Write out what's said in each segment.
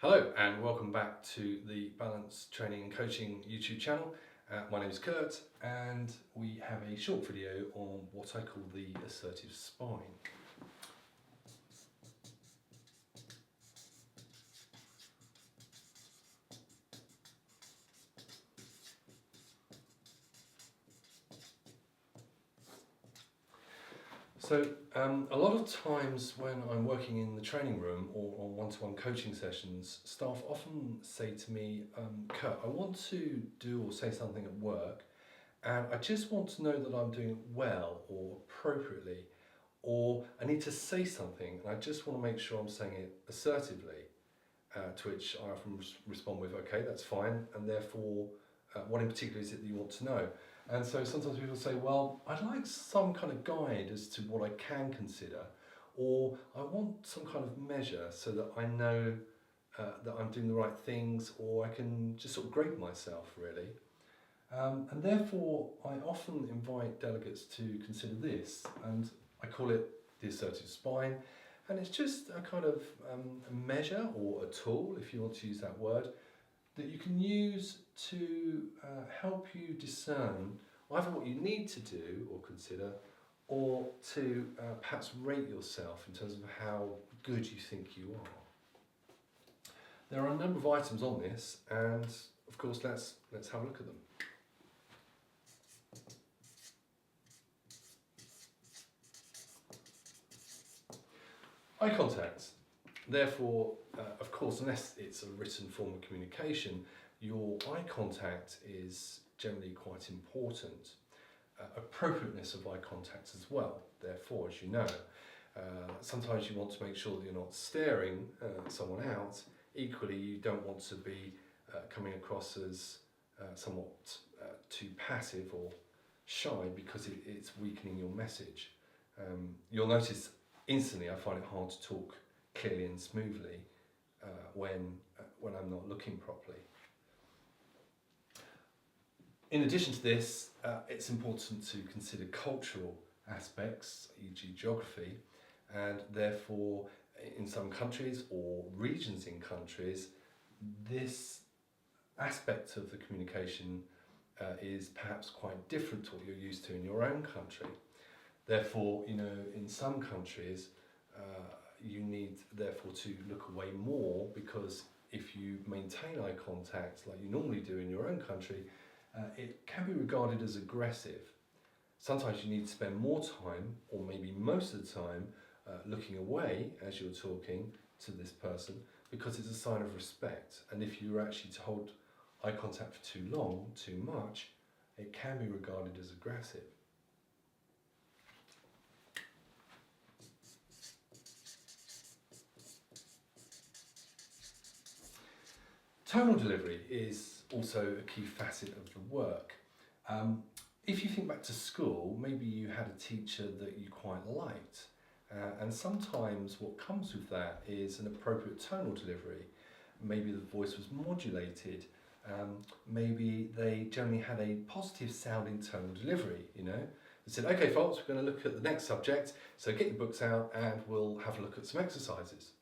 Hello and welcome back to the Balance Training and Coaching YouTube channel. My name is Kurt and we have a short video on what I call the assertive spine. So a lot of times when I'm working in the training room or on one-to-one coaching sessions, staff often say to me, Kurt, I want to do or say something at work and I just want to know that I'm doing it well or appropriately, or I need to say something and I just want to make sure I'm saying it assertively, to which I often respond with, okay, that's fine, and therefore what in particular is it that you want to know? And so sometimes people say, well, I'd like some kind of guide as to what I can consider, or I want some kind of measure so that I know that I'm doing the right things, or I can just sort of grade myself really. And therefore I often invite delegates to consider this, and I call it the assertive spine, and it's just a kind of a measure or a tool, if you want to use that word, that you can use to help you discern either what you need to do or consider, or to perhaps rate yourself in terms of how good you think you are. There are a number of items on this, and of course let's have a look at them. Eye contact. Therefore, of course, unless it's a written form of communication, your eye contact is generally quite important. Appropriateness of eye contact as well. Therefore, as you know, sometimes you want to make sure that you're not staring someone out. Equally, you don't want to be coming across as somewhat too passive or shy, because it's weakening your message. You'll notice instantly I find it hard to talk clearly and smoothly when I'm not looking properly. In addition to this, it's important to consider cultural aspects, e.g. geography, and therefore in some countries or regions in countries, this aspect of the communication is perhaps quite different to what you're used to in your own country. Therefore, you know, in some countries, you need therefore to look away more, because if you maintain eye contact like you normally do in your own country, it can be regarded as aggressive. Sometimes you need to spend more time, or maybe most of the time, looking away as you're talking to this person, because it's a sign of respect. And if you're actually to hold eye contact for too long, too much, it can be regarded as aggressive. Tonal delivery is also a key facet of the work. If you think back to school, maybe you had a teacher that you quite liked, and sometimes what comes with that is an appropriate tonal delivery. Maybe the voice was modulated, maybe they generally had a positive sounding tonal delivery, you know. They said, okay folks, we're going to look at the next subject, so get your books out and we'll have a look at some exercises.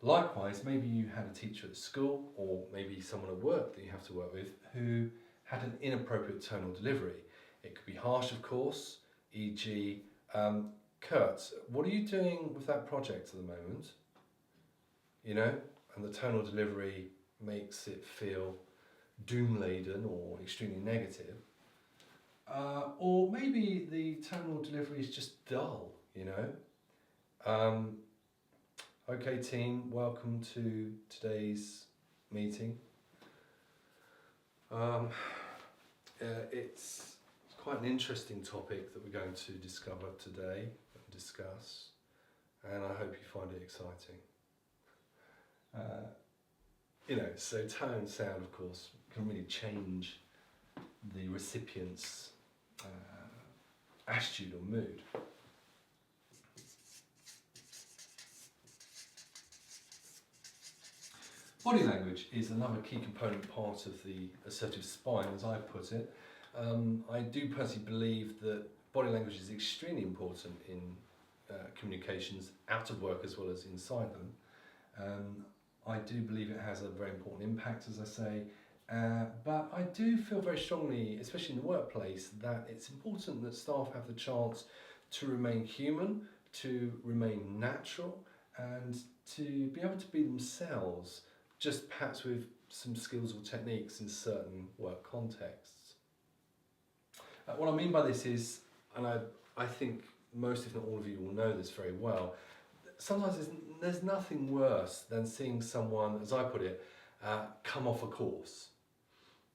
Likewise, maybe you had a teacher at school, or maybe someone at work that you have to work with, who had an inappropriate tonal delivery. It could be harsh, of course, e.g., Kurt, what are you doing with that project at the moment? You know, and the tonal delivery makes it feel doom-laden or extremely negative. Or maybe the tonal delivery is just dull, you know. Okay team, welcome to today's meeting. It's quite an interesting topic that we're going to discover today and discuss, and I hope you find it exciting. You know, so tone, sound, of course, can really change the recipient's attitude or mood. Body language is another key component part of the assertive spine, as I put it. I do personally believe that body language is extremely important in communications out of work as well as inside them. I do believe it has a very important impact, as I say, but I do feel very strongly, especially in the workplace, that it's important that staff have the chance to remain human, to remain natural, and to be able to be themselves, just perhaps with some skills or techniques in certain work contexts. What I mean by this is, and I think most if not all of you will know this very well, sometimes there's nothing worse than seeing someone, as I put it, come off a course,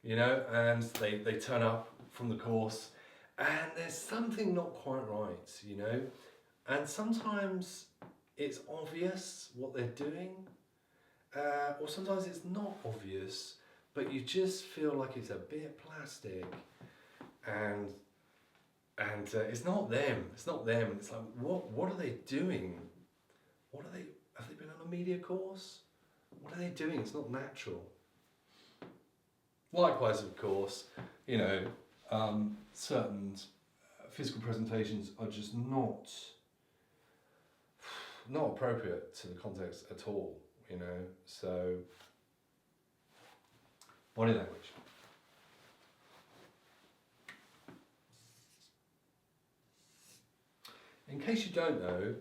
you know, and they turn up from the course and there's something not quite right, you know, and sometimes it's obvious what they're doing, or sometimes it's not obvious, but you just feel like it's a bit plastic, and it's not them. It's not them. It's like, what are they doing? What are they? Have they been on a media course? What are they doing? It's not natural. Likewise, of course, you know, certain physical presentations are just not appropriate to the context at all. You know, so body language. In case you don't know,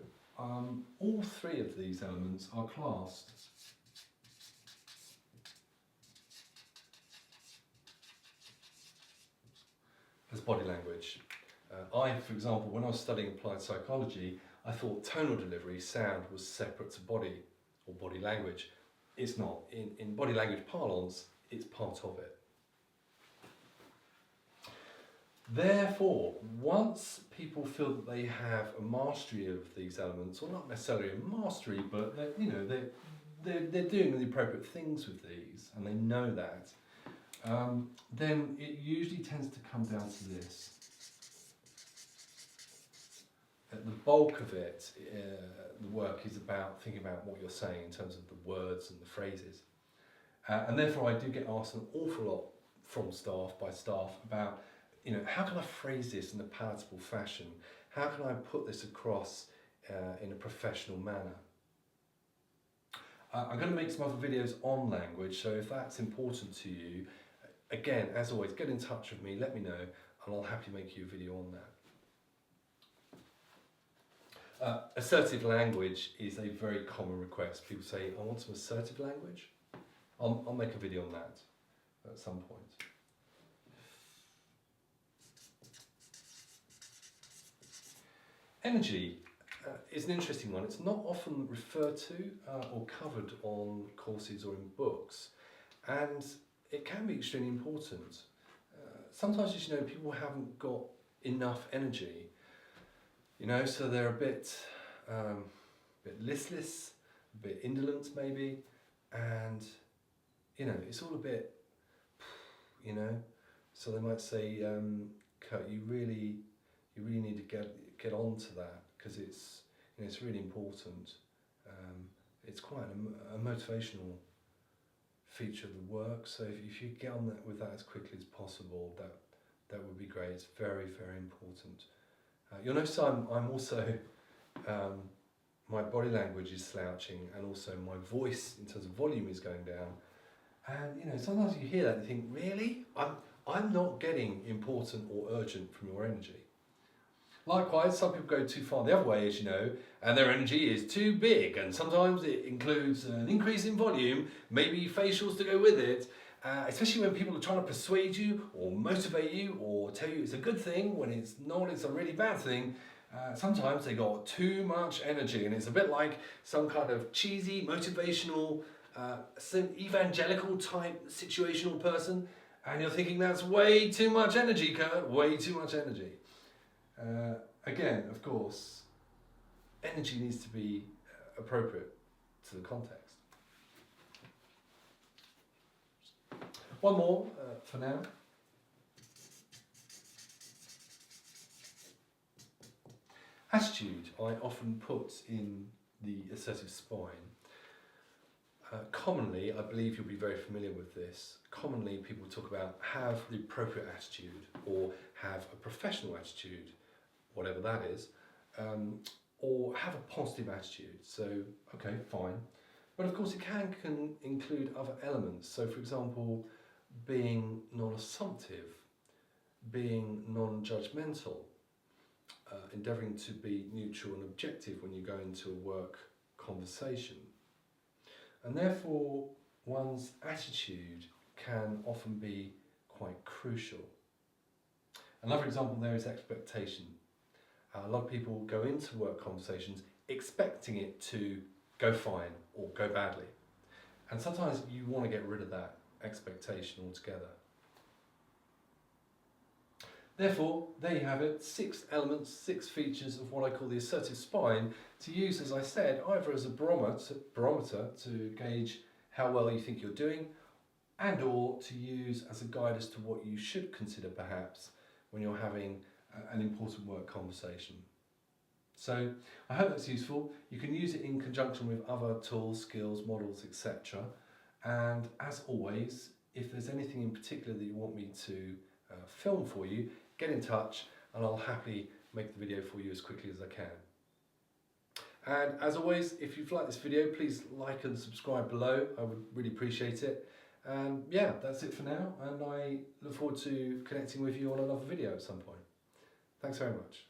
all three of these elements are classed as body language. For example, when I was studying applied psychology, I thought tonal delivery, sound, was separate to body or body language. It's not. In body language parlance, it's part of it. Therefore, once people feel that they have a mastery of these elements, or not necessarily a mastery, but they're doing the appropriate things with these, and they know that, then it usually tends to come down to this. The bulk of it, the work is about thinking about what you're saying in terms of the words and the phrases. And therefore I do get asked an awful lot from staff, by staff, about, you know, how can I phrase this in a palatable fashion? How can I put this across in a professional manner? I'm going to make some other videos on language, so if that's important to you, again, as always, get in touch with me, let me know, and I'll happily make you a video on that. Assertive language is a very common request. People say, I want some assertive language. I'll make a video on that at some point. Energy is an interesting one. It's not often referred to or covered on courses or in books, and it can be extremely important. Sometimes, as you know, people haven't got enough energy, you know, so they're a bit listless, a bit indolent maybe, and, you know, it's all a bit, you know, so they might say, Kurt, you really need to get on to that, because it's, you know, it's really important. It's quite a motivational feature of the work, so if you get on that with that as quickly as possible, that would be great. It's very, very important. You'll notice I'm also, my body language is slouching, and also my voice in terms of volume is going down. And, you know, sometimes you hear that and you think, really? I'm not getting important or urgent from your energy. Likewise, some people go too far the other way, as you know, and their energy is too big, and sometimes it includes an increase in volume, maybe facials to go with it, especially when people are trying to persuade you or motivate you or tell you it's a good thing when it's not, it's a really bad thing. Sometimes they got too much energy, and it's a bit like some kind of cheesy, motivational, evangelical type situational person, and you're thinking that's way too much energy, Kurt, way too much energy. Again, of course, energy needs to be appropriate to the context. One more for now. Attitude, I often put in the assertive spine. Commonly, I believe you'll be very familiar with this, commonly people talk about have the appropriate attitude, or have a professional attitude, whatever that is, or have a positive attitude. So, okay, fine. But of course it can include other elements. So for example, being non-assumptive, being non-judgmental, endeavouring to be neutral and objective when you go into a work conversation. And therefore, one's attitude can often be quite crucial. Another example there is expectation. A lot of people go into work conversations expecting it to go fine or go badly. And sometimes you want to get rid of that expectation altogether. Therefore, there you have it, 6 elements, 6 features of what I call the assertive spine to use, as I said, either as a barometer to gauge how well you think you're doing, and or to use as a guide as to what you should consider perhaps when you're having an important work conversation. So I hope that's useful. You can use it in conjunction with other tools, skills, models, etc. And as always, if there's anything in particular that you want me to film for you, get in touch and I'll happily make the video for you as quickly as I can. And as always, if you've liked this video, please like and subscribe below. I would really appreciate it. And yeah, that's it for now, and I look forward to connecting with you on another video at some point. Thanks very much.